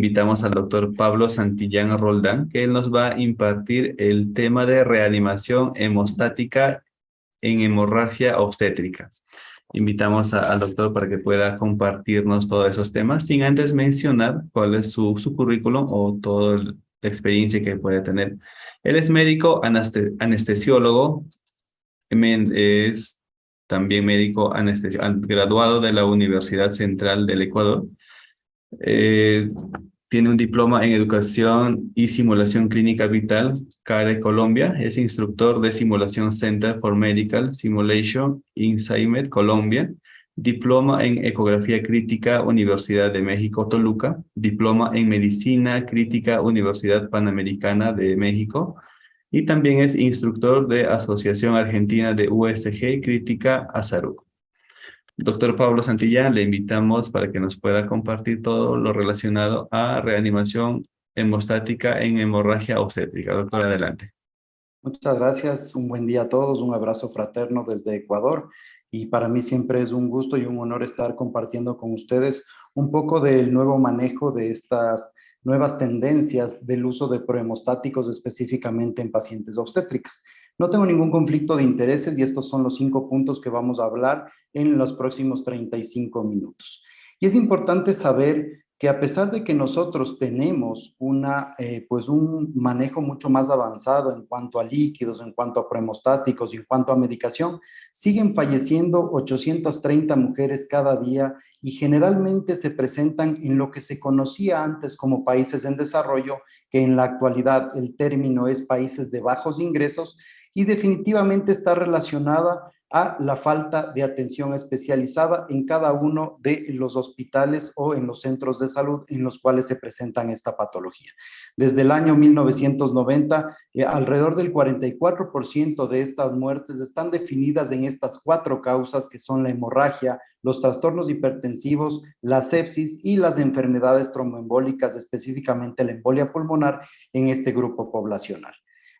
invitamos al doctor Pablo Santillán Roldán, que él nos va a impartir el tema de reanimación hemostática en hemorragia obstétrica. Invitamos al doctor para que pueda compartirnos todos esos temas, sin antes mencionar cuál es su currículum o toda la experiencia que puede tener. Él es médico anestesiólogo, es también médico graduado de la Universidad Central del Ecuador. Eh, Tiene un diploma en educación y simulación clínica vital, CARE Colombia. Es instructor de Simulación Center for Medical Simulation, INSAIMED Colombia. Diploma en ecografía crítica, Universidad de México, Toluca. Diploma en medicina crítica, Universidad Panamericana de México. Y también es instructor de Asociación Argentina de USG Crítica, ASARUC. Doctor Pablo Santillán, le invitamos para que nos pueda compartir todo lo relacionado a reanimación hemostática en hemorragia obstétrica. Doctor, adelante. Muchas gracias, un buen día a todos, un abrazo fraterno desde Ecuador y para mí siempre es un gusto y un honor estar compartiendo con ustedes un poco del nuevo manejo de estas nuevas tendencias del uso de prohemostáticos específicamente en pacientes obstétricas. No tengo ningún conflicto de intereses y estos son los 5 puntos que vamos a hablar en los próximos 35 minutos. Y es importante saber que a pesar de que nosotros tenemos pues un manejo mucho más avanzado en cuanto a líquidos, en cuanto a premostáticos y en cuanto a medicación, siguen falleciendo 830 mujeres cada día y generalmente se presentan en lo que se conocía antes como países en desarrollo, que en la actualidad el término es países de bajos ingresos y definitivamente está relacionada a la falta de atención especializada en cada uno de los hospitales o en los centros de salud en los cuales se presentan esta patología. Desde el año 1990, alrededor del 44% de estas muertes están definidas en estas 4 causas que son la hemorragia, los trastornos hipertensivos, la sepsis y las enfermedades tromboembólicas, específicamente la embolia pulmonar en este grupo poblacional.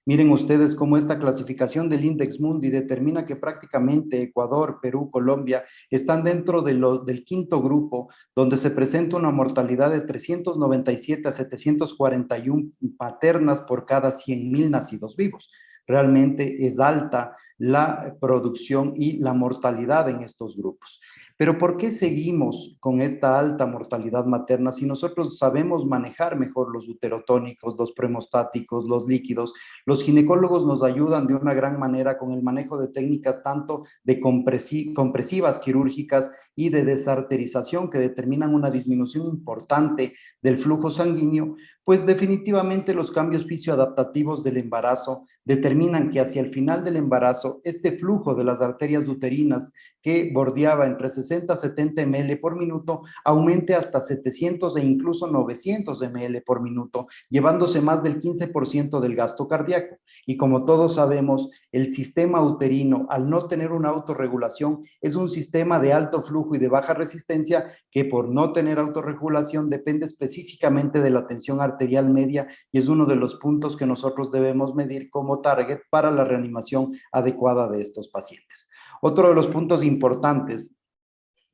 Miren ustedes cómo esta clasificación del Index Mundi determina que prácticamente Ecuador, Perú, Colombia están dentro del 5º grupo, donde se presenta una mortalidad de 397 a 741 paternas por cada 100,000 nacidos vivos. Realmente es alta la producción y la mortalidad en estos grupos. Pero ¿por qué seguimos con esta alta mortalidad materna si nosotros sabemos manejar mejor los uterotónicos, los premostáticos, los líquidos? Los ginecólogos nos ayudan de una gran manera con el manejo de técnicas tanto de compresivas quirúrgicas y de desarterización que determinan una disminución importante del flujo sanguíneo, pues definitivamente los cambios fisioadaptativos del embarazo determinan que hacia el final del embarazo este flujo de las arterias uterinas que bordeaba entre 60 a 70 ml por minuto aumente hasta 700 e incluso 900 ml por minuto, llevándose más del 15% del gasto cardíaco. Y como todos sabemos, el sistema uterino, al no tener una autorregulación, es un sistema de alto flujo y de baja resistencia que por no tener autorregulación depende específicamente de la tensión arterial media y es uno de los puntos que nosotros debemos medir como target para la reanimación adecuada de estos pacientes. Otro de los puntos importantes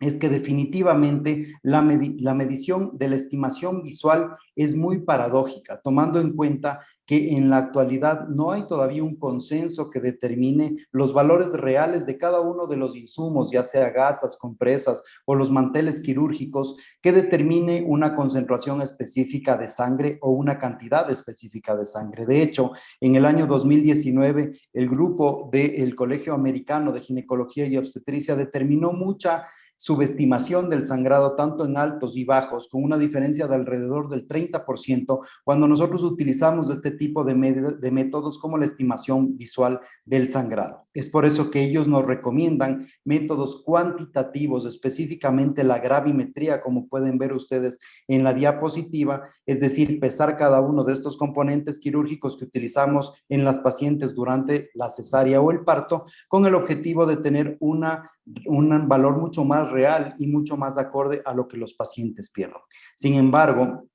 es que definitivamente la medición de la estimación visual es muy paradójica, tomando en cuenta que en la actualidad no hay todavía un consenso que determine los valores reales de cada uno de los insumos, ya sea gasas, compresas o los manteles quirúrgicos, que determine una concentración específica de sangre o una cantidad específica de sangre. De hecho, en el año 2019, el grupo del Colegio Americano de Ginecología y Obstetricia determinó mucha subestimación del sangrado tanto en altos y bajos, con una diferencia de alrededor del 30% cuando nosotros utilizamos este tipo de métodos como la estimación visual del sangrado. Es por eso que ellos nos recomiendan métodos cuantitativos, específicamente la gravimetría, como pueden ver ustedes en la diapositiva, es decir, pesar cada uno de estos componentes quirúrgicos que utilizamos en las pacientes durante la cesárea o el parto, con el objetivo de tener un valor mucho más real y mucho más acorde a lo que los pacientes pierden. Sin embargo,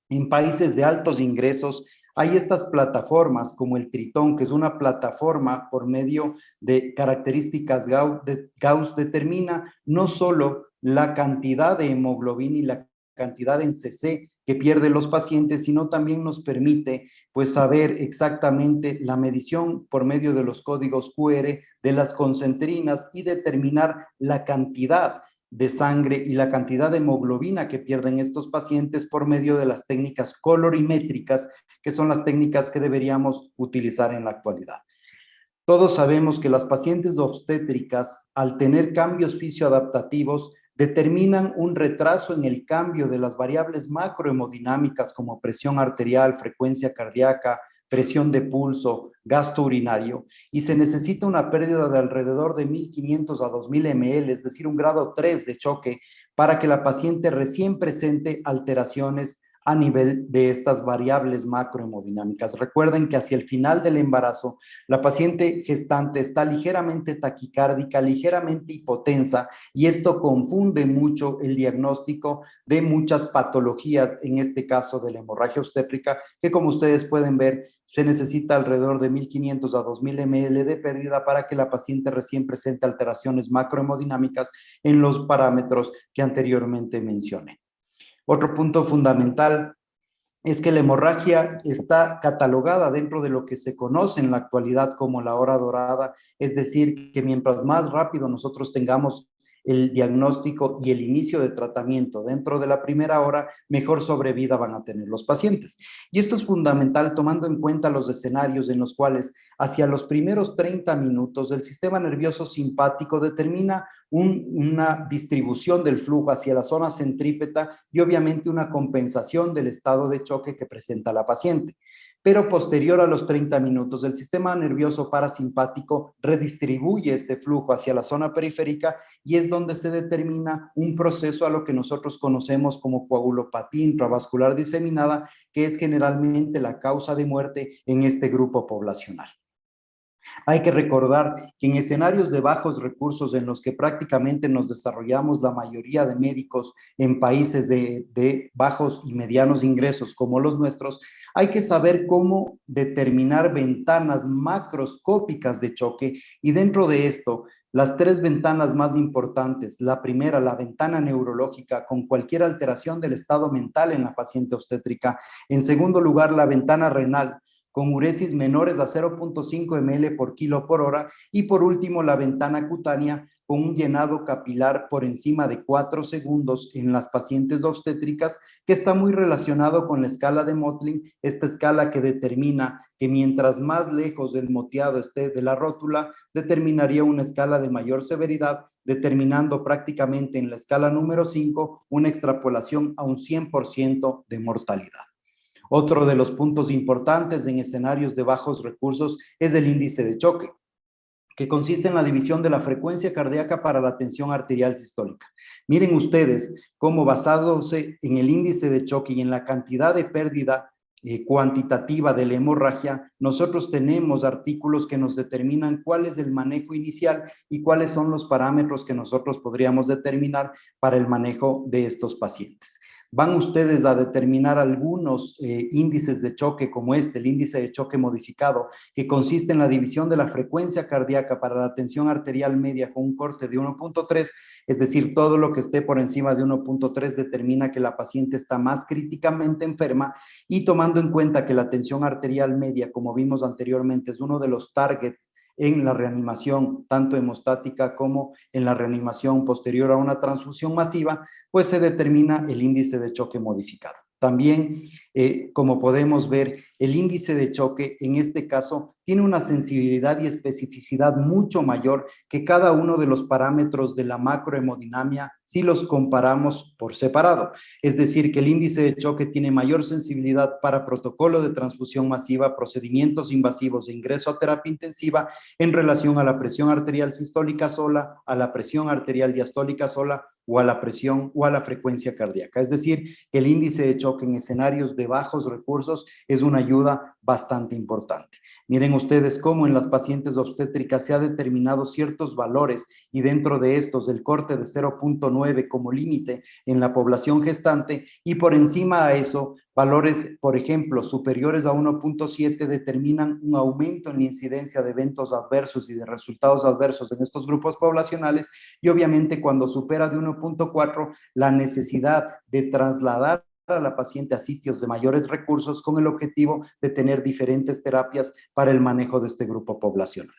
en países de altos ingresos hay estas plataformas como el Tritón, que es una plataforma por medio de características Gauss determina no solo la cantidad de hemoglobina y la cantidad en cc que pierden los pacientes, sino también nos permite pues saber exactamente la medición por medio de los códigos QR de las concentrinas y determinar la cantidad de sangre y la cantidad de hemoglobina que pierden estos pacientes por medio de las técnicas colorimétricas, que son las técnicas que deberíamos utilizar en la actualidad. Todos sabemos que las pacientes obstétricas, al tener cambios fisioadaptativos, determinan un retraso en el cambio de las variables macrohemodinámicas como presión arterial, frecuencia cardíaca, presión de pulso, gasto urinario, y se necesita una pérdida de alrededor de 1.500 a 2.000 ml, es decir, un grado 3 de choque, para que la paciente recién presente alteraciones a nivel de estas variables macrohemodinámicas. Recuerden que hacia el final del embarazo, la paciente gestante está ligeramente taquicárdica, ligeramente hipotensa, y esto confunde mucho el diagnóstico de muchas patologías, en este caso de la hemorragia obstétrica, que como ustedes pueden ver, se necesita alrededor de 1.500 a 2.000 ml de pérdida para que la paciente recién presente alteraciones macrohemodinámicas en los parámetros que anteriormente mencioné. Otro punto fundamental es que la hemorragia está catalogada dentro de lo que se conoce en la actualidad como la hora dorada, es decir, que mientras más rápido nosotros tengamos el diagnóstico y el inicio de tratamiento dentro de la primera hora, mejor sobrevida van a tener los pacientes. Y esto es fundamental tomando en cuenta los escenarios en los cuales hacia los primeros 30 minutos el sistema nervioso simpático determina una distribución del flujo hacia la zona centrípeta y obviamente una compensación del estado de choque que presenta la paciente. Pero posterior a los 30 minutos, el sistema nervioso parasimpático redistribuye este flujo hacia la zona periférica y es donde se determina un proceso a lo que nosotros conocemos como coagulopatía intravascular diseminada, que es generalmente la causa de muerte en este grupo poblacional. Hay que recordar que en escenarios de bajos recursos en los que prácticamente nos desarrollamos la mayoría de médicos en países de bajos y medianos ingresos como los nuestros, hay que saber cómo determinar ventanas macroscópicas de choque y dentro de esto, las tres ventanas más importantes, la primera, la ventana neurológica con cualquier alteración del estado mental en la paciente obstétrica. En segundo lugar, la ventana renal con uresis menores a 0.5 ml por kilo por hora. Y por último, la ventana cutánea con un llenado capilar por encima de 4 segundos en las pacientes obstétricas, que está muy relacionado con la escala de Mottling, esta escala que determina que mientras más lejos del moteado esté de la rótula, determinaría una escala de mayor severidad, determinando prácticamente en la escala número 5 una extrapolación a un 100% de mortalidad. Otro de los puntos importantes en escenarios de bajos recursos es el índice de choque, que consiste en la división de la frecuencia cardíaca para la tensión arterial sistólica. Miren ustedes cómo basándose en el índice de choque y en la cantidad de pérdida cuantitativa de la hemorragia, nosotros tenemos artículos que nos determinan cuál es el manejo inicial y cuáles son los parámetros que nosotros podríamos determinar para el manejo de estos pacientes. Van ustedes a determinar algunos índices de choque como el índice de choque modificado, que consiste en la división de la frecuencia cardíaca para la tensión arterial media con un corte de 1.3, es decir, todo lo que esté por encima de 1.3 determina que la paciente está más críticamente enferma, y tomando en cuenta que la tensión arterial media, como vimos anteriormente, es uno de los targets en la reanimación, tanto hemostática como en la reanimación posterior a una transfusión masiva, pues se determina el índice de choque modificado. También, como podemos ver, el índice de choque en este caso tiene una sensibilidad y especificidad mucho mayor que cada uno de los parámetros de la macrohemodinamia si los comparamos por separado. Es decir, que el índice de choque tiene mayor sensibilidad para protocolo de transfusión masiva, procedimientos invasivos de ingreso a terapia intensiva en relación a la presión arterial sistólica sola, a la presión arterial diastólica sola o a la presión o a la frecuencia cardíaca. Es decir, que el índice de choque en escenarios de bajos recursos es una ayuda bastante importante. Miren ustedes cómo en las pacientes obstétricas se ha determinado ciertos valores y dentro de estos el corte de 0.9 como límite en la población gestante y por encima de eso valores, por ejemplo, superiores a 1.7 determinan un aumento en la incidencia de eventos adversos y de resultados adversos en estos grupos poblacionales y obviamente cuando supera de 1.4 la necesidad de trasladar a la paciente a sitios de mayores recursos con el objetivo de tener diferentes terapias para el manejo de este grupo poblacional.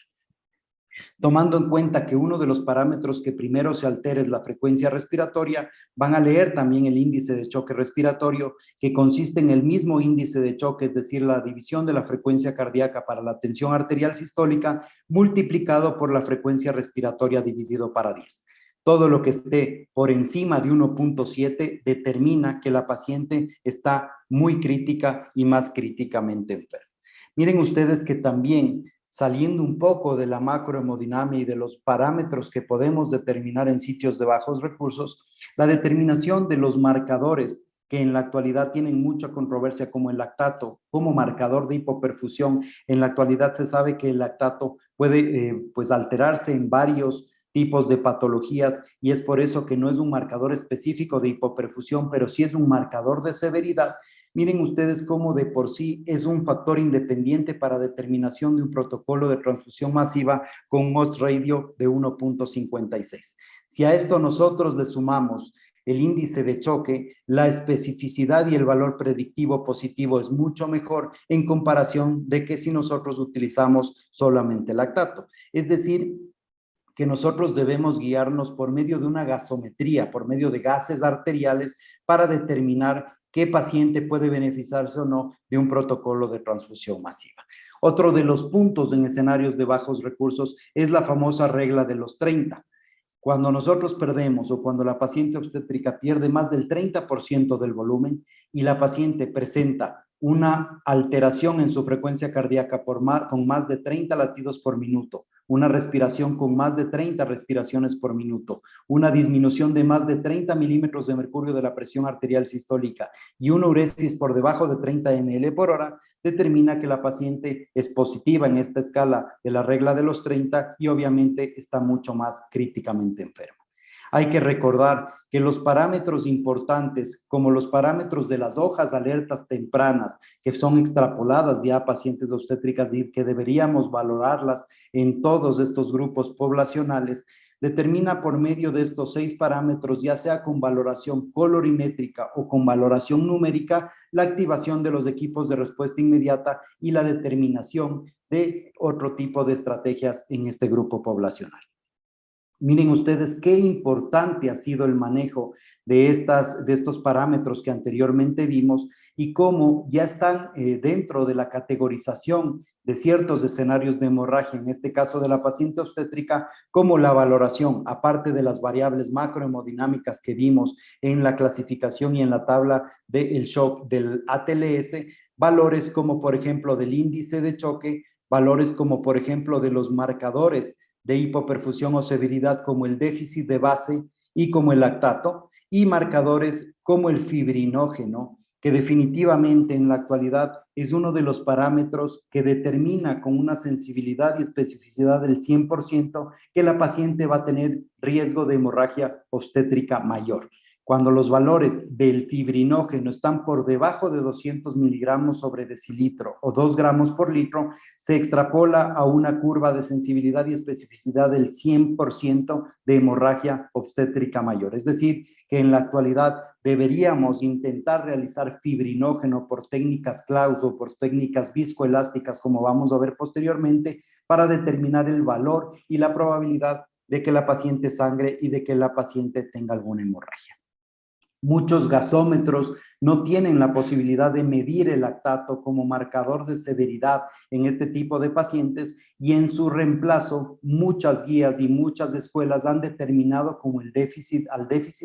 Tomando en cuenta que uno de los parámetros que primero se altera es la frecuencia respiratoria, van a leer también el índice de choque respiratorio, que consiste en el mismo índice de choque, es decir, la división de la frecuencia cardíaca para la tensión arterial sistólica, multiplicado por la frecuencia respiratoria dividido para 10. Todo lo que esté por encima de 1.7 determina que la paciente está muy crítica y más críticamente enferma. Miren ustedes que también, saliendo un poco de la macrohemodinámica y de los parámetros que podemos determinar en sitios de bajos recursos, la determinación de los marcadores que en la actualidad tienen mucha controversia, como el lactato, como marcador de hipoperfusión. En la actualidad se sabe que el lactato puede alterarse en varios tipos de patologías, y es por eso que no es un marcador específico de hipoperfusión, pero sí es un marcador de severidad. Miren ustedes cómo de por sí es un factor independiente para determinación de un protocolo de transfusión masiva con un odds ratio de 1.56. Si a esto nosotros le sumamos el índice de choque, la especificidad y el valor predictivo positivo es mucho mejor en comparación de que si nosotros utilizamos solamente lactato. Es decir, que nosotros debemos guiarnos por medio de una gasometría, por medio de gases arteriales, para determinar qué paciente puede beneficiarse o no de un protocolo de transfusión masiva. Otro de los puntos en escenarios de bajos recursos es la famosa regla de los 30. Cuando nosotros perdemos o cuando la paciente obstétrica pierde más del 30% del volumen y la paciente presenta una alteración en su frecuencia cardíaca con más de 30 latidos por minuto, una respiración con más de 30 respiraciones por minuto, una disminución de más de 30 milímetros de mercurio de la presión arterial sistólica y una uresis por debajo de 30 ml por hora, determina que la paciente es positiva en esta escala de la regla de los 30 y obviamente está mucho más críticamente enferma. Hay que recordar que los parámetros importantes, como los parámetros de las hojas alertas tempranas, que son extrapoladas ya a pacientes obstétricas y que deberíamos valorarlas en todos estos grupos poblacionales, determina por medio de estos 6 parámetros, ya sea con valoración colorimétrica o con valoración numérica, la activación de los equipos de respuesta inmediata y la determinación de otro tipo de estrategias en este grupo poblacional. Miren ustedes qué importante ha sido el manejo de estos parámetros que anteriormente vimos y cómo ya están dentro de la categorización de ciertos escenarios de hemorragia, en este caso de la paciente obstétrica, como la valoración, aparte de las variables macrohemodinámicas que vimos en la clasificación y en la tabla del shock del ATLS, valores como por ejemplo del índice de choque, valores como por ejemplo de los marcadores de hipoperfusión o severidad como el déficit de base y como el lactato, y marcadores como el fibrinógeno, que definitivamente en la actualidad es uno de los parámetros que determina con una sensibilidad y especificidad del 100% que la paciente va a tener riesgo de hemorragia obstétrica mayor. Cuando los valores del fibrinógeno están por debajo de 200 miligramos sobre decilitro o 2 gramos por litro, se extrapola a una curva de sensibilidad y especificidad del 100% de hemorragia obstétrica mayor. Es decir, que en la actualidad deberíamos intentar realizar fibrinógeno por técnicas Klaus o por técnicas viscoelásticas, como vamos a ver posteriormente, para determinar el valor y la probabilidad de que la paciente sangre y de que la paciente tenga alguna hemorragia. Muchos gasómetros no tienen la posibilidad de medir el lactato como marcador de severidad en este tipo de pacientes, y en su reemplazo muchas guías y muchas escuelas han determinado como al déficit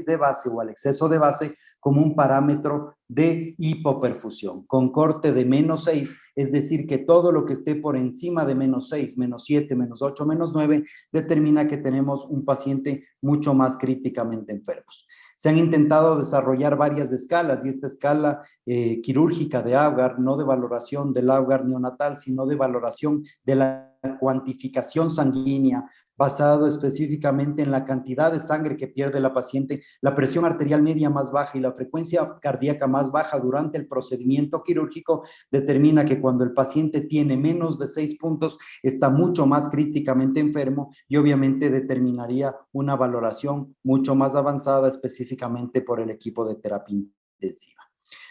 de base o al exceso de base como un parámetro de hipoperfusión con corte de -6, es decir que todo lo que esté por encima de -6, -7, -8, -9 determina que tenemos un paciente mucho más críticamente enfermo. Se han intentado desarrollar varias escalas, y esta escala quirúrgica de Apgar, no de valoración del Apgar neonatal, sino de valoración de la cuantificación sanguínea, basado específicamente en la cantidad de sangre que pierde la paciente, la presión arterial media más baja y la frecuencia cardíaca más baja durante el procedimiento quirúrgico, determina que cuando el paciente tiene menos de 6 puntos está mucho más críticamente enfermo, y obviamente determinaría una valoración mucho más avanzada específicamente por el equipo de terapia intensiva.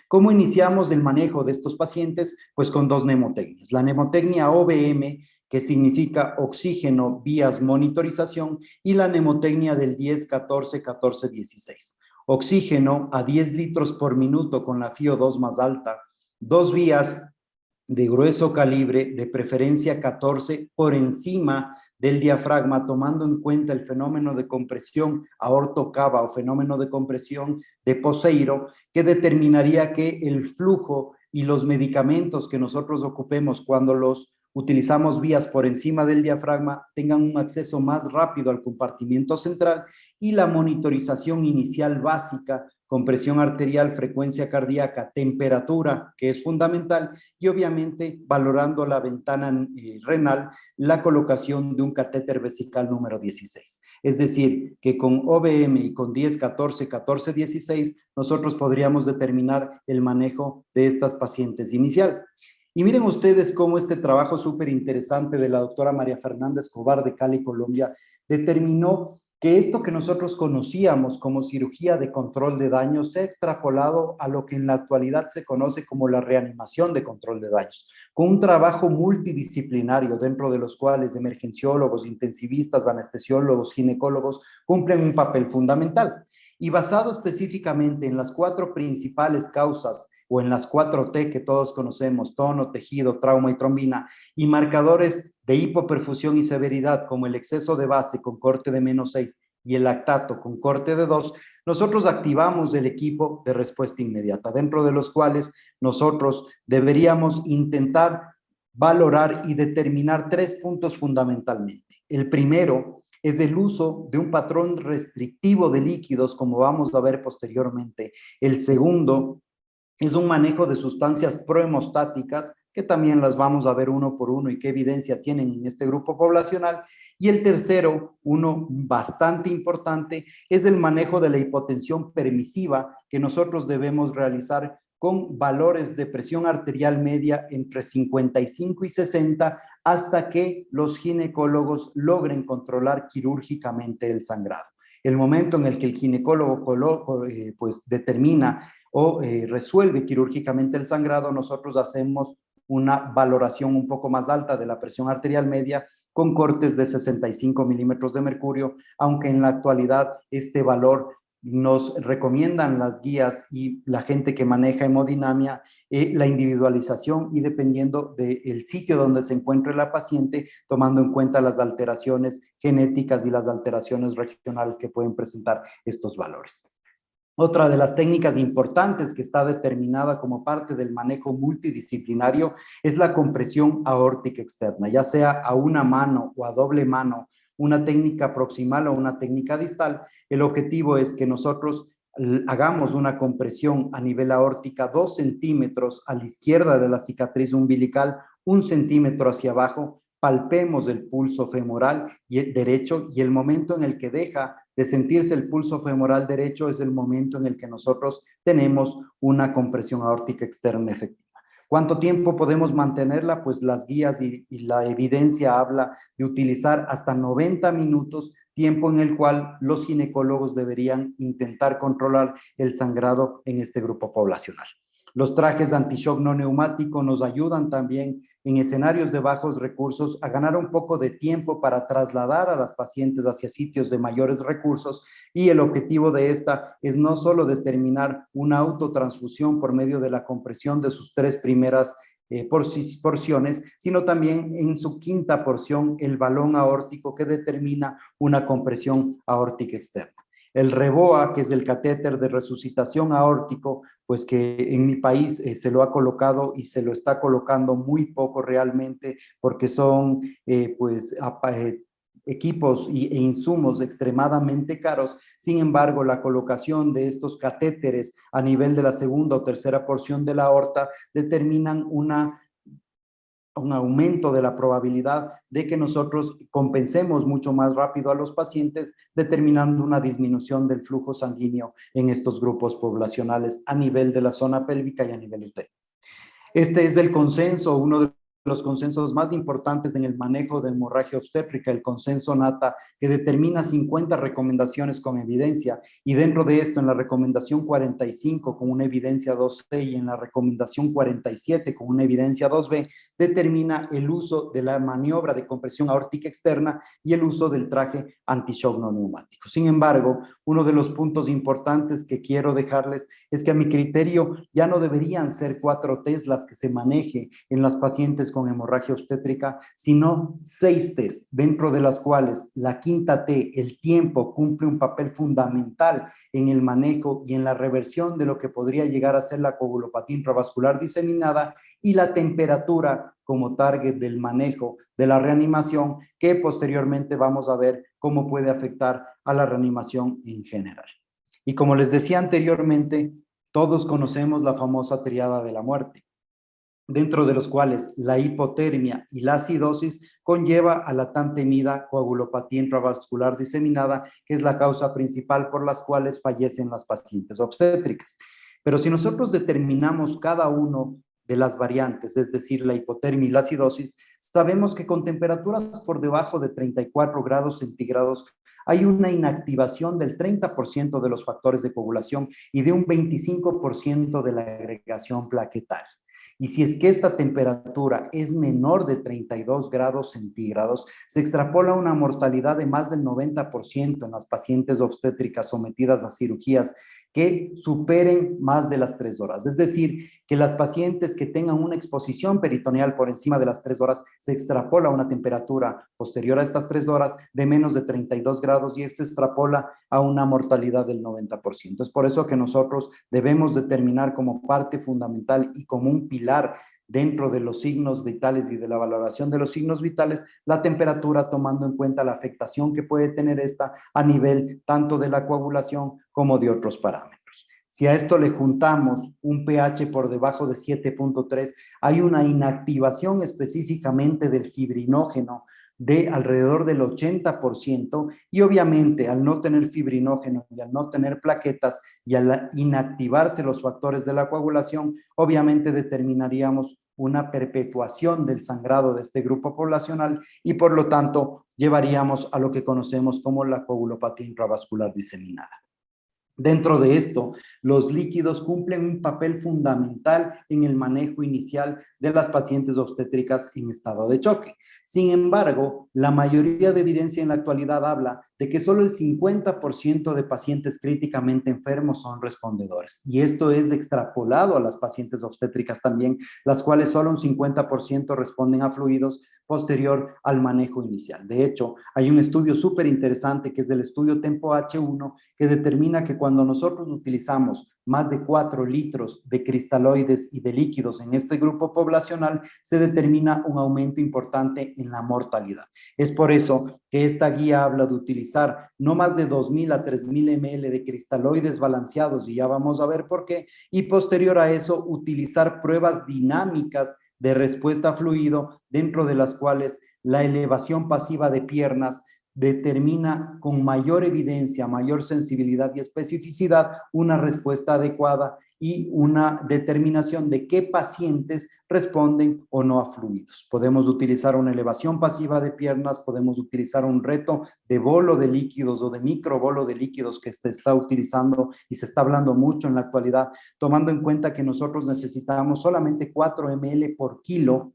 ¿Cómo iniciamos el manejo de estos pacientes? Pues con dos mnemotecnias. La mnemotecnia OBM, que significa oxígeno, vías, monitorización, y la mnemotecnia del 10, 14, 14, 16. Oxígeno a 10 litros por minuto con la FiO2 más alta, dos vías de grueso calibre, de preferencia 14, por encima del diafragma, tomando en cuenta el fenómeno de compresión aorto-cava o fenómeno de compresión de Poseiro, que determinaría que el flujo y los medicamentos que nosotros ocupemos cuando los utilizamos vías por encima del diafragma tengan un acceso más rápido al compartimiento central, y la monitorización inicial básica con presión arterial, frecuencia cardíaca, temperatura, que es fundamental, y obviamente valorando la ventana renal, la colocación de un catéter vesical número 16. Es decir, que con OBM y con 10, 14, 14, 16, nosotros podríamos determinar el manejo de estas pacientes inicial. Y miren ustedes cómo este trabajo súper interesante de la doctora María Fernanda Escobar de Cali, Colombia, determinó que esto que nosotros conocíamos como cirugía de control de daños se ha extrapolado a lo que en la actualidad se conoce como la reanimación de control de daños, con un trabajo multidisciplinario dentro de los cuales emergenciólogos, intensivistas, anestesiólogos, ginecólogos cumplen un papel fundamental. Y basado específicamente en las 4 principales causas o en las 4T que todos conocemos, tono, tejido, trauma y trombina, y marcadores de hipoperfusión y severidad como el exceso de base con corte de -6 y el lactato con corte de 2, nosotros activamos el equipo de respuesta inmediata, dentro de los cuales nosotros deberíamos intentar valorar y determinar 3 puntos fundamentalmente. El primero es el uso de un patrón restrictivo de líquidos, como vamos a ver posteriormente. El segundo es un manejo de sustancias prohemostáticas, que también las vamos a ver uno por uno y qué evidencia tienen en este grupo poblacional. Y el tercero, uno bastante importante, es el manejo de la hipotensión permisiva, que nosotros debemos realizar con valores de presión arterial media entre 55 y 60 hasta que los ginecólogos logren controlar quirúrgicamente el sangrado. El momento en el que el ginecólogo pues determina o resuelve quirúrgicamente el sangrado, nosotros hacemos una valoración un poco más alta de la presión arterial media con cortes de 65 milímetros de mercurio, aunque en la actualidad este valor nos recomiendan las guías y la gente que maneja hemodinamia, la individualización y dependiendo del sitio donde se encuentre la paciente, tomando en cuenta las alteraciones genéticas y las alteraciones regionales que pueden presentar estos valores. Otra de las técnicas importantes que está determinada como parte del manejo multidisciplinario es la compresión aórtica externa, ya sea a una mano o a doble mano, una técnica proximal o una técnica distal. El objetivo es que nosotros hagamos una compresión a nivel aórtica 2 centímetros a la izquierda de la cicatriz umbilical, 1 centímetro hacia abajo, palpemos el pulso femoral y el derecho, y el momento en el que deja de sentirse el pulso femoral derecho es el momento en el que nosotros tenemos una compresión aórtica externa efectiva. ¿Cuánto tiempo podemos mantenerla? Pues las guías y la evidencia habla de utilizar hasta 90 minutos, tiempo en el cual los ginecólogos deberían intentar controlar el sangrado en este grupo poblacional. Los trajes de anti-shock no neumático nos ayudan también en escenarios de bajos recursos a ganar un poco de tiempo para trasladar a las pacientes hacia sitios de mayores recursos, y el objetivo de esta es no solo determinar una autotransfusión por medio de la compresión de sus 3 primeras porciones, sino también en su 5ª porción el balón aórtico que determina una compresión aórtica externa. El REBOA, que es el catéter de resucitación aórtico, pues que en mi país se lo ha colocado y se lo está colocando muy poco realmente, porque son equipos e insumos extremadamente caros. Sin embargo, la colocación de estos catéteres a nivel de la 2ª o 3ª porción de la aorta determinan un aumento de la probabilidad de que nosotros compensemos mucho más rápido a los pacientes, determinando una disminución del flujo sanguíneo en estos grupos poblacionales a nivel de la zona pélvica y a nivel uterino. Este es el consenso, uno de los consensos más importantes en el manejo de hemorragia obstétrica, el consenso NATA, que determina 50 recomendaciones con evidencia, y dentro de esto, en la recomendación 45 con una evidencia 2C y en la recomendación 47 con una evidencia 2B, determina el uso de la maniobra de compresión aórtica externa y el uso del traje anti-shock no neumático. Sin embargo, uno de los puntos importantes que quiero dejarles es que a mi criterio ya no deberían ser 4 T's las que se maneje en las pacientes con hemorragia obstétrica, sino 6 T's, dentro de las cuales la quinta T, el tiempo, cumple un papel fundamental en el manejo y en la reversión de lo que podría llegar a ser la coagulopatía intravascular diseminada, y la temperatura como target del manejo de la reanimación, que posteriormente vamos a ver cómo puede afectar a la reanimación en general. Y como les decía anteriormente, todos conocemos la famosa triada de la muerte, dentro de los cuales la hipotermia y la acidosis conlleva a la tan temida coagulopatía intravascular diseminada, que es la causa principal por las cuales fallecen las pacientes obstétricas. Pero si nosotros determinamos cada uno de las variantes, es decir, la hipotermia y la acidosis, sabemos que con temperaturas por debajo de 34 grados centígrados hay una inactivación del 30% de los factores de coagulación y de un 25% de la agregación plaquetaria. Y si es que esta temperatura es menor de 32 grados centígrados, se extrapola una mortalidad de más del 90% en las pacientes obstétricas sometidas a cirugías que superen más de las 3 horas. Es decir, que las pacientes que tengan una exposición peritoneal por encima de las 3 horas, se extrapola una temperatura posterior a estas 3 horas de menos de 32 grados, y esto extrapola a una mortalidad del 90%. Es por eso que nosotros debemos determinar como parte fundamental y como un pilar dentro de los signos vitales y de la valoración de los signos vitales, la temperatura, tomando en cuenta la afectación que puede tener esta a nivel tanto de la coagulación como de otros parámetros. Si a esto le juntamos un pH por debajo de 7.3, hay una inactivación específicamente del fibrinógeno de alrededor del 80%, y obviamente al no tener fibrinógeno y al no tener plaquetas y al inactivarse los factores de la coagulación, obviamente determinaríamos una perpetuación del sangrado de este grupo poblacional, y por lo tanto llevaríamos a lo que conocemos como la coagulopatía intravascular diseminada. Dentro de esto, los líquidos cumplen un papel fundamental en el manejo inicial de las pacientes obstétricas en estado de choque. Sin embargo, la mayoría de evidencia en la actualidad habla de que solo el 50% de pacientes críticamente enfermos son respondedores. Y esto es extrapolado a las pacientes obstétricas también, las cuales solo un 50% responden a fluidos posterior al manejo inicial. De hecho, hay un estudio súper interesante que es del estudio Tempo H1, que determina que cuando nosotros utilizamos más de 4 litros de cristaloides y de líquidos en este grupo poblacional, se determina un aumento importante en la mortalidad. Es por eso que esta guía habla de utilizar no más de 2.000 a 3.000 ml de cristaloides balanceados, y ya vamos a ver por qué, y posterior a eso utilizar pruebas dinámicas de respuesta a fluido, dentro de las cuales la elevación pasiva de piernas determina con mayor evidencia, mayor sensibilidad y especificidad una respuesta adecuada y una determinación de qué pacientes responden o no a fluidos. Podemos utilizar una elevación pasiva de piernas, podemos utilizar un reto de bolo de líquidos o de microbolo de líquidos que se está utilizando y se está hablando mucho en la actualidad, tomando en cuenta que nosotros necesitamos solamente 4 ml por kilo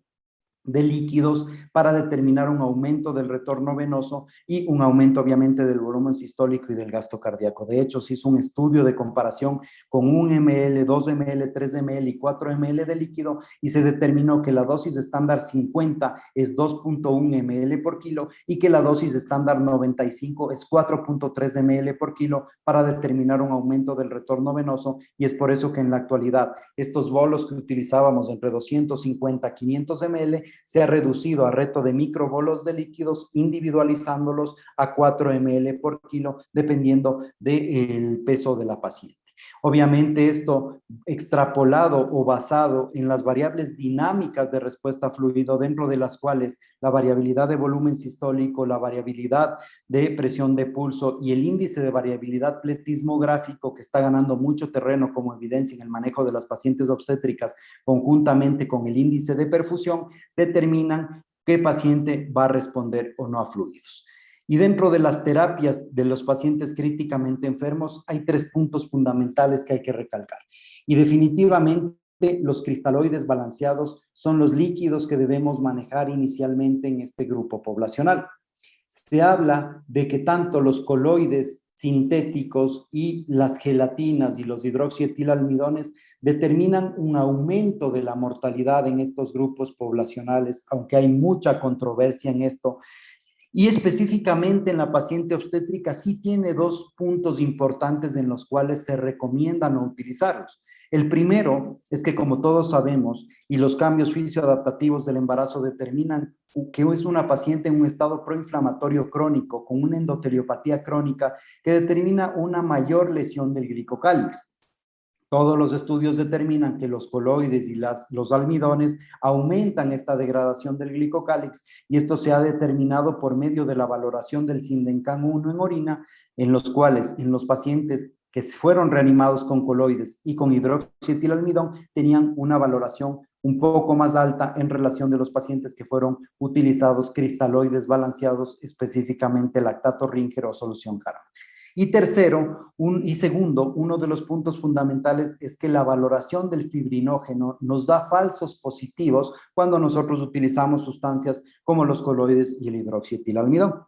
de líquidos para determinar un aumento del retorno venoso y un aumento obviamente del volumen sistólico y del gasto cardíaco. De hecho, se hizo un estudio de comparación con 1 ml, 2 ml, 3 ml y 4 ml de líquido, y se determinó que la dosis estándar 50 es 2.1 ml por kilo y que la dosis estándar 95 es 4.3 ml por kilo para determinar un aumento del retorno venoso. Y es por eso que en la actualidad estos bolos que utilizábamos entre 250 a 500 ml se ha reducido a reto de microbolos de líquidos, individualizándolos a 4 ml por kilo, dependiendo del peso de la paciente. Obviamente esto extrapolado o basado en las variables dinámicas de respuesta a fluido, dentro de las cuales la variabilidad de volumen sistólico, la variabilidad de presión de pulso y el índice de variabilidad pletismográfico, que está ganando mucho terreno como evidencia en el manejo de las pacientes obstétricas conjuntamente con el índice de perfusión, determinan qué paciente va a responder o no a fluidos. Y dentro de las terapias de los pacientes críticamente enfermos, hay 3 puntos fundamentales que hay que recalcar. Y definitivamente los cristaloides balanceados son los líquidos que debemos manejar inicialmente en este grupo poblacional. Se habla de que tanto los coloides sintéticos y las gelatinas y los hidroxietilalmidones determinan un aumento de la mortalidad en estos grupos poblacionales, aunque hay mucha controversia en esto. Y específicamente en la paciente obstétrica sí tiene 2 puntos importantes en los cuales se recomienda no utilizarlos. El primero es que, como todos sabemos, y los cambios fisioadaptativos del embarazo determinan que es una paciente en un estado proinflamatorio crónico con una endoteliopatía crónica que determina una mayor lesión del glicocálix. Todos los estudios determinan que los coloides y los almidones aumentan esta degradación del glicocálix, y esto se ha determinado por medio de la valoración del Sindencan 1 en orina, en los cuales en los pacientes que fueron reanimados con coloides y con hidroxietilalmidón tenían una valoración un poco más alta en relación de los pacientes que fueron utilizados cristaloides balanceados, específicamente lactato Ringer o solución Karman. Y tercero, segundo, uno de los puntos fundamentales es que la valoración del fibrinógeno nos da falsos positivos cuando nosotros utilizamos sustancias como los coloides y el hidroxietilalmidón.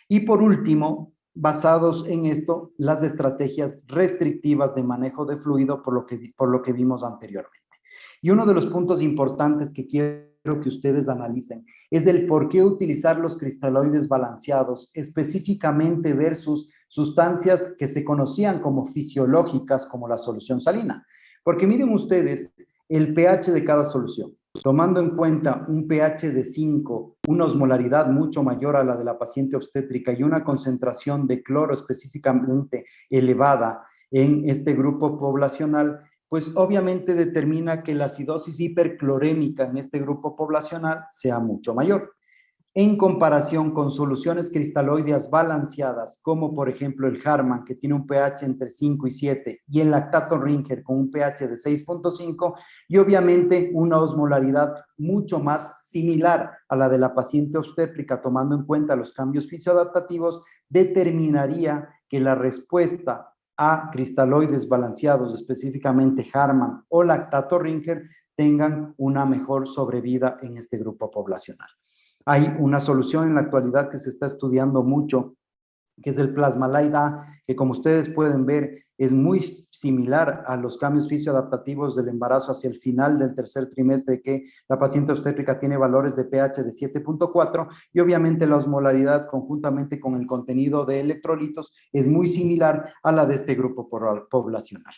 Y por último, basados en esto, las estrategias restrictivas de manejo de fluido por lo que vimos anteriormente. Y uno de los puntos importantes que quiero que ustedes analicen es el por qué utilizar los cristaloides balanceados, específicamente versus sustancias que se conocían como fisiológicas, como la solución salina. Porque miren ustedes el pH de cada solución. Tomando en cuenta un pH de 5, una osmolaridad mucho mayor a la de la paciente obstétrica y una concentración de cloro específicamente elevada en este grupo poblacional, pues obviamente determina que la acidosis hiperclorémica en este grupo poblacional sea mucho mayor. En comparación con soluciones cristaloideas balanceadas, como por ejemplo el Harman, que tiene un pH entre 5 y 7, y el lactato Ringer con un pH de 6.5, y obviamente una osmolaridad mucho más similar a la de la paciente obstétrica, tomando en cuenta los cambios fisioadaptativos, determinaría que la respuesta a cristaloides balanceados, específicamente Harman o lactato Ringer, tengan una mejor sobrevida en este grupo poblacional. Hay una solución en la actualidad que se está estudiando mucho, que es el Plasmalide A, que como ustedes pueden ver es muy similar a los cambios fisioadaptativos del embarazo hacia el final del tercer trimestre, que la paciente obstétrica tiene valores de pH de 7.4, y obviamente la osmolaridad conjuntamente con el contenido de electrolitos es muy similar a la de este grupo poblacional.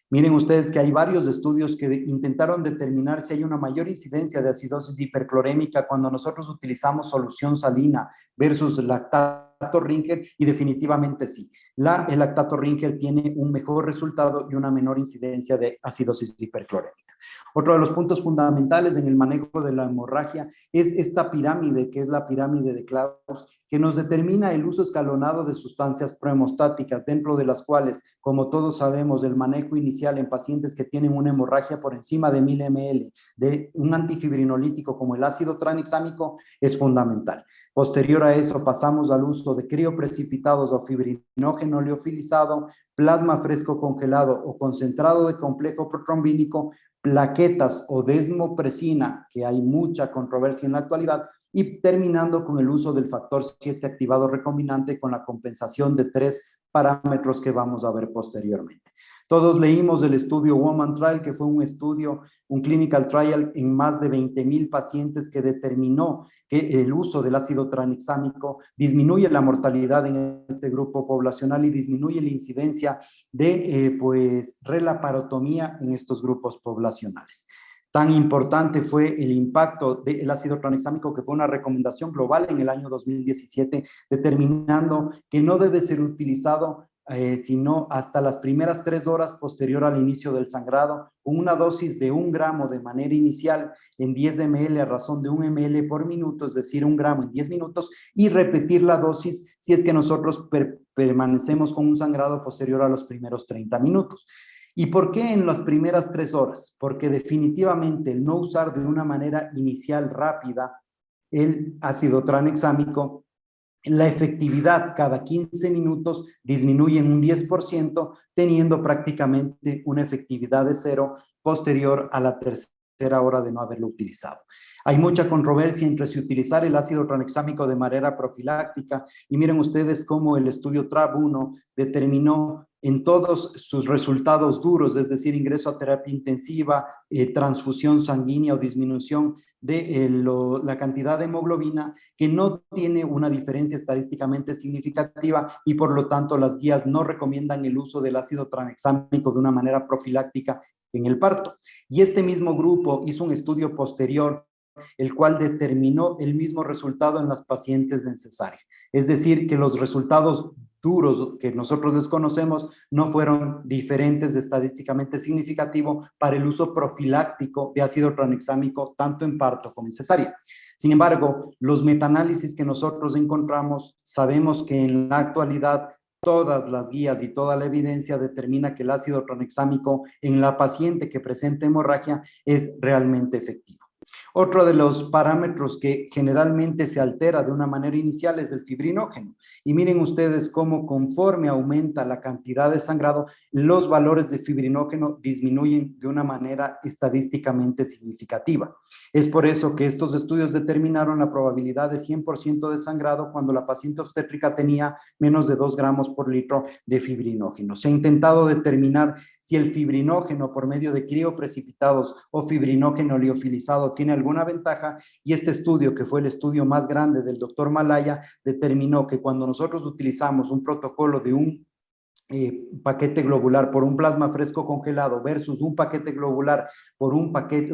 Miren ustedes que hay varios estudios que intentaron determinar si hay una mayor incidencia de acidosis hiperclorémica cuando nosotros utilizamos solución salina versus lactato Ringer, y definitivamente sí. El lactato Ringer tiene un mejor resultado y una menor incidencia de acidosis hiperclorémica. Otro de los puntos fundamentales en el manejo de la hemorragia es esta pirámide, que es la pirámide de Klaus, que nos determina el uso escalonado de sustancias prohemostáticas, dentro de las cuales, como todos sabemos, el manejo inicial en pacientes que tienen una hemorragia por encima de 1000 ml de un antifibrinolítico como el ácido tranexámico es fundamental. Posterior a eso pasamos al uso de crioprecipitados o fibrinógeno liofilizado, plasma fresco congelado o concentrado de complejo protrombínico, plaquetas o desmopresina, que hay mucha controversia en la actualidad, y terminando con el uso del factor 7 activado recombinante con la compensación de 3 parámetros que vamos a ver posteriormente. Todos leímos el estudio Woman Trial, que fue un estudio, un clinical trial en más de 20,000 pacientes, que determinó que el uso del ácido tranexámico disminuye la mortalidad en este grupo poblacional y disminuye la incidencia de relaparotomía en estos grupos poblacionales. Tan importante fue el impacto del ácido tranexámico, que fue una recomendación global en el año 2017, determinando que no debe ser utilizado sino hasta las primeras 3 horas posterior al inicio del sangrado, con una dosis de 1 gramo de manera inicial en 10 ml a razón de 1 ml por minuto, es decir, 1 gramo en 10 minutos, y repetir la dosis si es que nosotros permanecemos con un sangrado posterior a los primeros 30 minutos. ¿Y por qué en las primeras 3 horas? Porque definitivamente el no usar de una manera inicial rápida el ácido tranexámico, la efectividad cada 15 minutos disminuye en un 10%, teniendo prácticamente una efectividad de 0 posterior a la tercera hora de no haberlo utilizado. Hay mucha controversia entre si utilizar el ácido tranexámico de manera profiláctica, y miren ustedes cómo el estudio TRAB-1 determinó en todos sus resultados duros, es decir, ingreso a terapia intensiva, transfusión sanguínea o disminución de la cantidad de hemoglobina, que no tiene una diferencia estadísticamente significativa, y por lo tanto las guías no recomiendan el uso del ácido tranexámico de una manera profiláctica en el parto. Y este mismo grupo hizo un estudio posterior, el cual determinó el mismo resultado en las pacientes de cesárea. Es decir, que los resultados duros que nosotros desconocemos no fueron diferentes de estadísticamente significativo para el uso profiláctico de ácido tranexámico tanto en parto como en cesárea. Sin embargo, los metaanálisis que nosotros encontramos, sabemos que en la actualidad todas las guías y toda la evidencia determina que el ácido tranexámico en la paciente que presenta hemorragia es realmente efectivo. Otro de los parámetros que generalmente se altera de una manera inicial es el fibrinógeno. Y miren ustedes cómo conforme aumenta la cantidad de sangrado, los valores de fibrinógeno disminuyen de una manera estadísticamente significativa. Es por eso que estos estudios determinaron la probabilidad de 100% de sangrado cuando la paciente obstétrica tenía menos de 2 gramos por litro de fibrinógeno. Se ha intentado determinar si el fibrinógeno por medio de crioprecipitados o fibrinógeno liofilizado tiene alguna ventaja, y este estudio, que fue el estudio más grande del doctor Malaya, determinó que cuando nosotros utilizamos un protocolo de un paquete globular por un plasma fresco congelado versus un paquete globular por un paquete,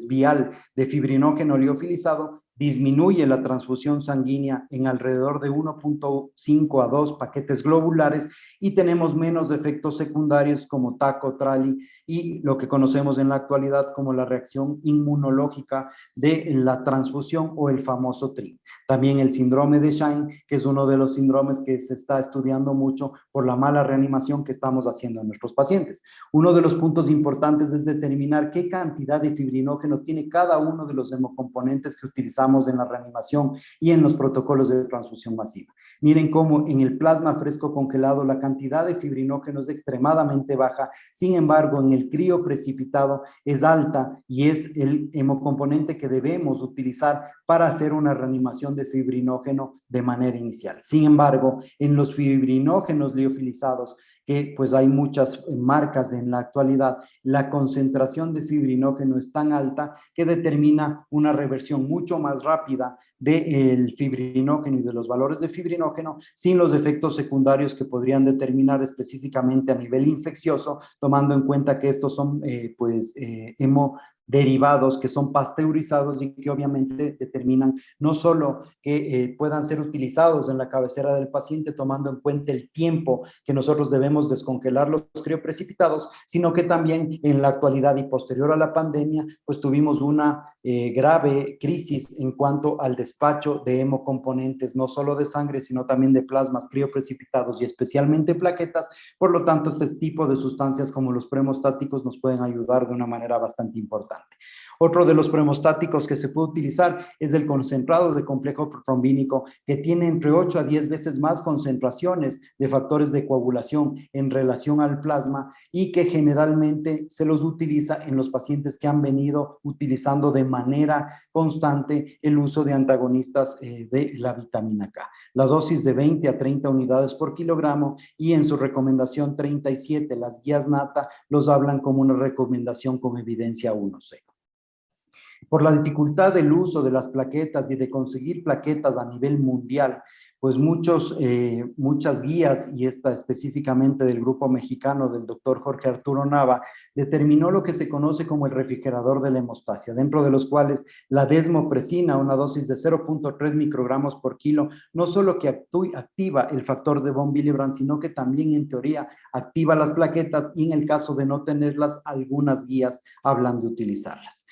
vial de fibrinógeno liofilizado, disminuye la transfusión sanguínea en alrededor de 1.5 a 2 paquetes globulares, y tenemos menos efectos secundarios como TACO, TRALI y lo que conocemos en la actualidad como la reacción inmunológica de la transfusión o el famoso TRI. También el síndrome de Shine, que es uno de los síndromes que se está estudiando mucho por la mala reanimación que estamos haciendo en nuestros pacientes. Uno de los puntos importantes es determinar qué cantidad de fibrinógeno tiene cada uno de los hemocomponentes que utilizamos en la reanimación y en los protocolos de transfusión masiva. Miren cómo en el plasma fresco congelado la cantidad de fibrinógeno es extremadamente baja, sin embargo en el crío precipitado es alta, y es el hemocomponente que debemos utilizar para hacer una reanimación de fibrinógeno de manera inicial. Sin embargo, en los fibrinógenos liofilizados, que pues hay muchas marcas en la actualidad, la concentración de fibrinógeno es tan alta que determina una reversión mucho más rápida del fibrinógeno y de los valores de fibrinógeno, sin los efectos secundarios que podrían determinar específicamente a nivel infeccioso, tomando en cuenta que estos son hemoderivados que son pasteurizados y que obviamente determinan no solo que puedan ser utilizados en la cabecera del paciente, tomando en cuenta el tiempo que nosotros debemos descongelar los crioprecipitados, sino que también en la actualidad y posterior a la pandemia, pues tuvimos una grave crisis en cuanto al despacho de hemocomponentes, no solo de sangre, sino también de plasmas crioprecipitados y especialmente plaquetas. Por lo tanto, este tipo de sustancias como los premostáticos nos pueden ayudar de una manera bastante importante. Otro de los premostáticos que se puede utilizar es el concentrado de complejo trombínico, que tiene entre 8 a 10 veces más concentraciones de factores de coagulación en relación al plasma, y que generalmente se los utiliza en los pacientes que han venido utilizando de manera constante el uso de antagonistas de la vitamina K. La dosis de 20 a 30 unidades por kilogramo, y en su recomendación 37, las guías NATA los hablan como una recomendación con evidencia 1.0. Por la dificultad del uso de las plaquetas y de conseguir plaquetas a nivel mundial, pues muchas guías, y esta específicamente del grupo mexicano del doctor Jorge Arturo Nava, determinó lo que se conoce como el refrigerador de la hemostasia, dentro de los cuales la desmopresina, una dosis de 0.3 microgramos por kilo, no solo que activa el factor de von Willebrand, sino que también en teoría activa las plaquetas, y en el caso de no tenerlas, algunas guías hablan de utilizarlas.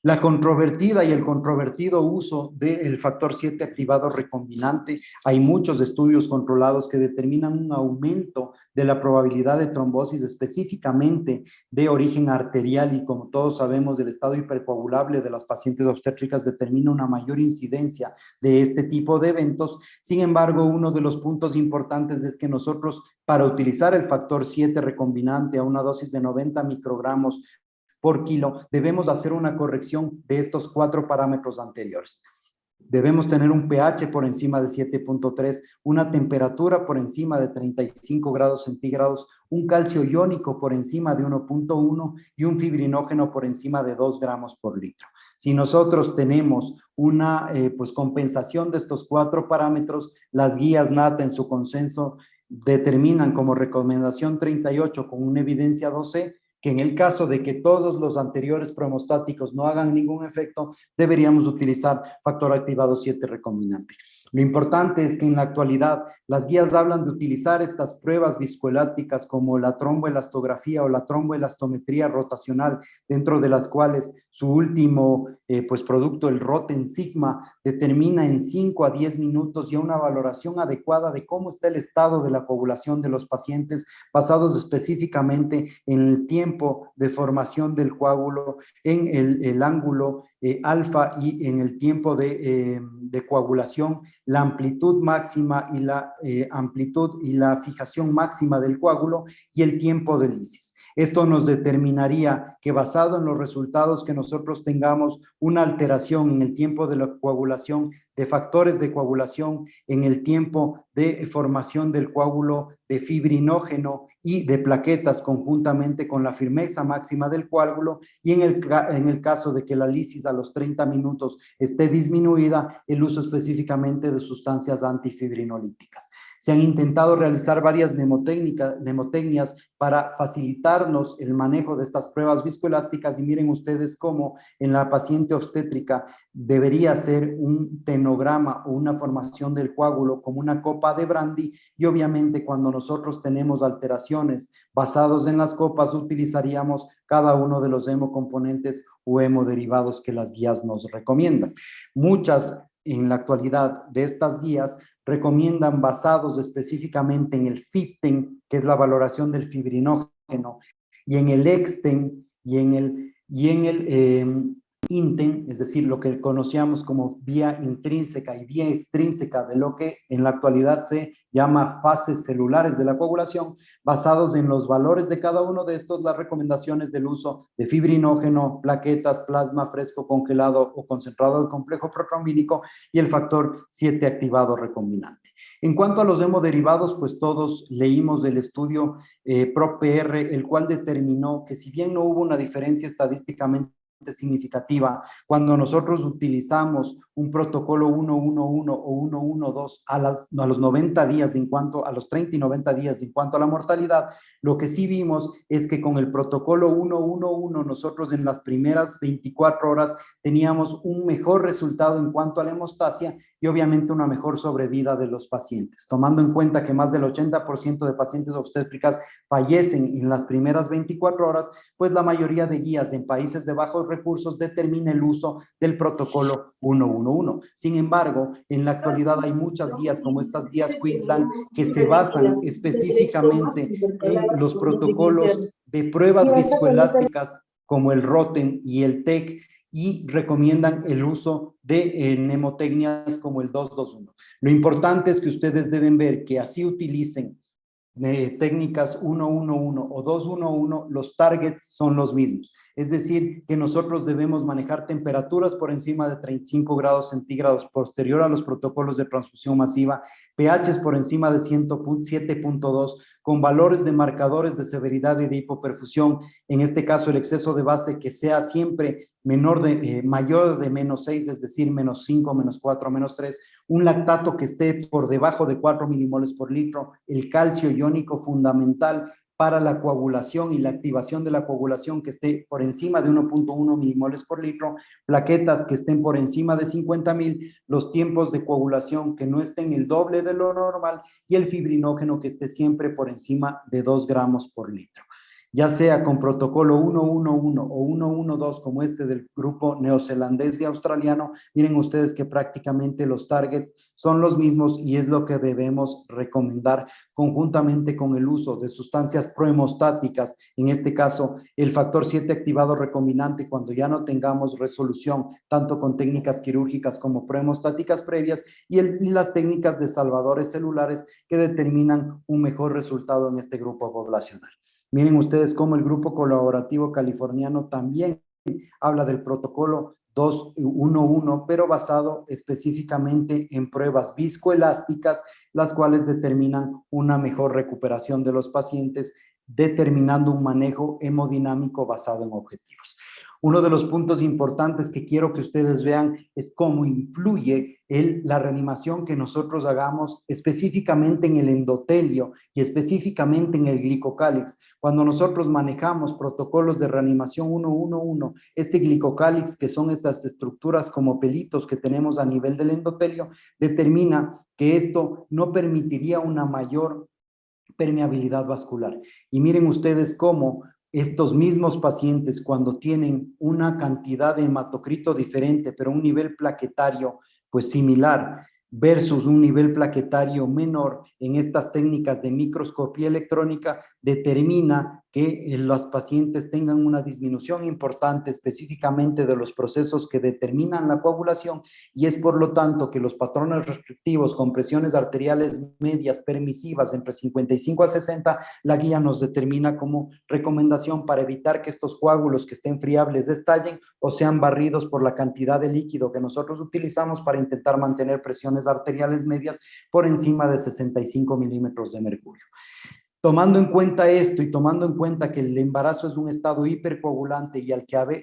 La controvertida y el controvertido uso del factor 7 activado recombinante. Hay muchos estudios controlados que determinan un aumento de la probabilidad de trombosis, específicamente de origen arterial, y como todos sabemos, del estado hipercoagulable de las pacientes obstétricas determina una mayor incidencia de este tipo de eventos. Sin embargo, uno de los puntos importantes es que nosotros, para utilizar el factor 7 recombinante a una dosis de 90 microgramos por kilo, debemos hacer una corrección de estos 4 parámetros anteriores. Debemos tener un pH por encima de 7.3, una temperatura por encima de 35 grados centígrados, un calcio iónico por encima de 1.1 y un fibrinógeno por encima de 2 gramos por litro. Si nosotros tenemos una compensación de estos 4 parámetros, las guías NATA en su consenso determinan como recomendación 38 con una evidencia 12, que en el caso de que todos los anteriores promostáticos no hagan ningún efecto, deberíamos utilizar factor activado 7 recombinante. Lo importante es que en la actualidad las guías hablan de utilizar estas pruebas viscoelásticas como la tromboelastografía o la tromboelastometría rotacional, dentro de las cuales su último producto, el Roten Sigma, determina en 5 a 10 minutos ya una valoración adecuada de cómo está el estado de la coagulación de los pacientes, basados específicamente en el tiempo de formación del coágulo, en el ángulo alfa, y en el tiempo de coagulación, la amplitud máxima y la amplitud y la fijación máxima del coágulo, y el tiempo de lisis. Esto nos determinaría que, basado en los resultados que nosotros tengamos, una alteración en el tiempo de la coagulación, de factores de coagulación, en el tiempo de formación del coágulo, de fibrinógeno y de plaquetas, conjuntamente con la firmeza máxima del coágulo, y en el caso de que la lisis a los 30 minutos esté disminuida, el uso específicamente de sustancias antifibrinolíticas. Se han intentado realizar varias mnemotecnias para facilitarnos el manejo de estas pruebas viscoelásticas, y miren ustedes cómo en la paciente obstétrica debería ser un tenograma o una formación del coágulo como una copa de brandy, y obviamente cuando nosotros tenemos alteraciones basados en las copas, utilizaríamos cada uno de los hemocomponentes o hemoderivados que las guías nos recomiendan. Muchas en la actualidad de estas guías recomiendan, basados específicamente en el FIBTEN, que es la valoración del fibrinógeno, y en el EXTEN y en el INTEN, es decir, lo que conocíamos como vía intrínseca y vía extrínseca de lo que en la actualidad se llama fases celulares de la coagulación. Basados en los valores de cada uno de estos, las recomendaciones del uso de fibrinógeno, plaquetas, plasma fresco congelado o concentrado del complejo protrombínico, y el factor 7 activado recombinante. En cuanto a los hemoderivados, pues todos leímos el estudio ProPR, el cual determinó que, si bien no hubo una diferencia estadísticamente significativa cuando nosotros utilizamos un protocolo 111 o 112 a los 90 días, en cuanto a los 30 y 90 días en cuanto a la mortalidad, lo que sí vimos es que con el protocolo 111 nosotros en las primeras 24 horas teníamos un mejor resultado en cuanto a la hemostasia, y obviamente una mejor sobrevida de los pacientes, tomando en cuenta que más del 80% de pacientes obstétricas fallecen en las primeras 24 horas, pues la mayoría de guías en países de bajos recursos determina el uso del protocolo 111. Sin embargo, en la actualidad hay muchas guías, como estas guías Queensland, que se basan específicamente en los protocolos de pruebas viscoelásticas como el Roten y el TEC, y recomiendan el uso de mnemotecnias como el 221. Lo importante es que ustedes deben ver que, así utilicen técnicas 111 o 211, los targets son los mismos. Es decir, que nosotros debemos manejar temperaturas por encima de 35 grados centígrados posterior a los protocolos de transfusión masiva, pHs por encima de 7.2, con valores de marcadores de severidad y de hipoperfusión, en este caso el exceso de base que sea siempre mayor de -6, es decir, -5, -4, -3, un lactato que esté por debajo de 4 milimoles por litro, el calcio iónico fundamental para la coagulación y la activación de la coagulación que esté por encima de 1.1 milimoles por litro, plaquetas que estén por encima de 50.000, los tiempos de coagulación que no estén el doble de lo normal y el fibrinógeno que esté siempre por encima de 2 gramos por litro. Ya sea con protocolo 111 o 112 como este del grupo neozelandés y australiano, miren ustedes que prácticamente los targets son los mismos y es lo que debemos recomendar conjuntamente con el uso de sustancias prohemostáticas, en este caso el factor 7 activado recombinante cuando ya no tengamos resolución, tanto con técnicas quirúrgicas como prohemostáticas previas y las técnicas de salvadores celulares que determinan un mejor resultado en este grupo poblacional. Miren ustedes cómo el grupo colaborativo californiano también habla del protocolo 211, pero basado específicamente en pruebas viscoelásticas, las cuales determinan una mejor recuperación de los pacientes, determinando un manejo hemodinámico basado en objetivos. Uno de los puntos importantes que quiero que ustedes vean es cómo influye la reanimación que nosotros hagamos específicamente en el endotelio y específicamente en el glicocálix. Cuando nosotros manejamos protocolos de reanimación 111, este glicocálix, que son estas estructuras como pelitos que tenemos a nivel del endotelio, determina que esto no permitiría una mayor permeabilidad vascular. Y miren ustedes cómo estos mismos pacientes, cuando tienen una cantidad de hematocrito diferente, pero un nivel plaquetario pues similar, versus un nivel plaquetario menor en estas técnicas de microscopía electrónica, determina que los pacientes tengan una disminución importante específicamente de los procesos que determinan la coagulación y es por lo tanto que los patrones restrictivos con presiones arteriales medias permisivas entre 55 a 60, la guía nos determina como recomendación para evitar que estos coágulos que estén friables destallen o sean barridos por la cantidad de líquido que nosotros utilizamos para intentar mantener presiones arteriales medias por encima de 65 milímetros de mercurio. Tomando en cuenta esto y tomando en cuenta que el embarazo es un estado hipercoagulante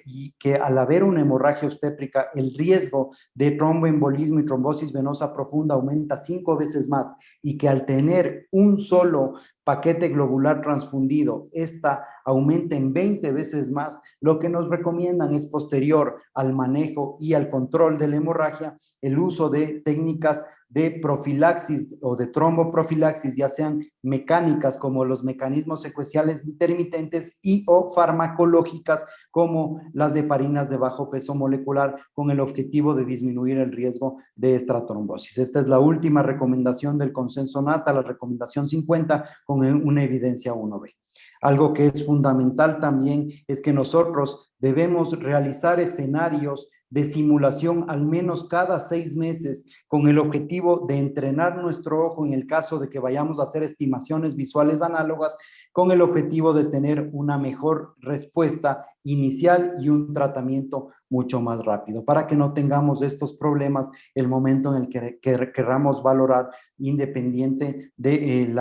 y que al haber una hemorragia obstétrica, el riesgo de tromboembolismo y trombosis venosa profunda aumenta 5 veces más y que al tener un solo paquete globular transfundido, esta aumenta en 20 veces más, lo que nos recomiendan es posterior al manejo y al control de la hemorragia, el uso de técnicas de profilaxis o de tromboprofilaxis, ya sean mecánicas como los mecanismos secuenciales intermitentes y o farmacológicas como las heparinas de bajo peso molecular con el objetivo de disminuir el riesgo de esta trombosis. Esta es la última recomendación del consenso NATA, la recomendación 50 con una evidencia 1B. Algo que es fundamental también es que nosotros debemos realizar escenarios de simulación al menos cada 6 meses con el objetivo de entrenar nuestro ojo en el caso de que vayamos a hacer estimaciones visuales análogas con el objetivo de tener una mejor respuesta inicial y un tratamiento mucho más rápido para que no tengamos estos problemas el momento en el que queramos valorar independiente de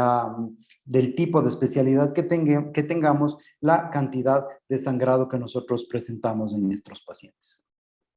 del tipo de especialidad que tengamos la cantidad de sangrado que nosotros presentamos en nuestros pacientes.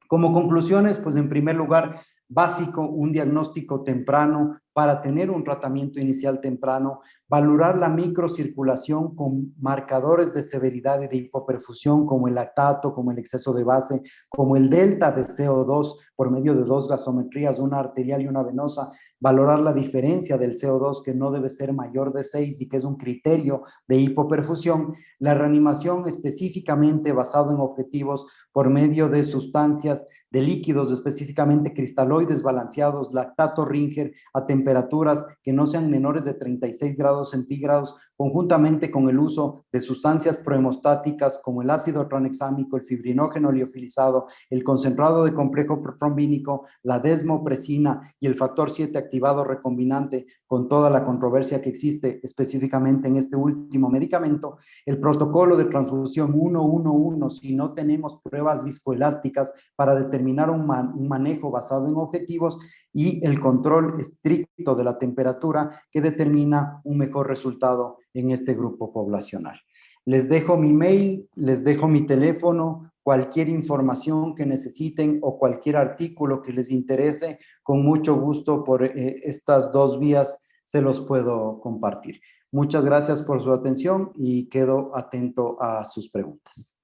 Como conclusiones, pues en primer lugar, básico, un diagnóstico temprano para tener un tratamiento inicial temprano, valorar la microcirculación con marcadores de severidad y de hipoperfusión como el lactato, como el exceso de base, como el delta de CO2 por medio de 2 gasometrías, una arterial y una venosa, valorar la diferencia del CO2 que no debe ser mayor de 6 y que es un criterio de hipoperfusión, la reanimación específicamente basado en objetivos por medio de sustancias de líquidos, específicamente cristaloides balanceados, lactato Ringer, a temperaturas que no sean menores de 36 grados centígrados, conjuntamente con el uso de sustancias prohemostáticas como el ácido tranexámico, el fibrinógeno liofilizado, el concentrado de complejo protrombínico, la desmopresina y el factor 7 activado recombinante, con toda la controversia que existe específicamente en este último medicamento, el protocolo de transfusión 111, si no tenemos pruebas viscoelásticas para determinar un manejo basado en objetivos, y el control estricto de la temperatura que determina un mejor resultado en este grupo poblacional. Les dejo mi mail, les dejo mi teléfono, cualquier información que necesiten o cualquier artículo que les interese, con mucho gusto por estas dos vías se los puedo compartir. Muchas gracias por su atención y quedo atento a sus preguntas.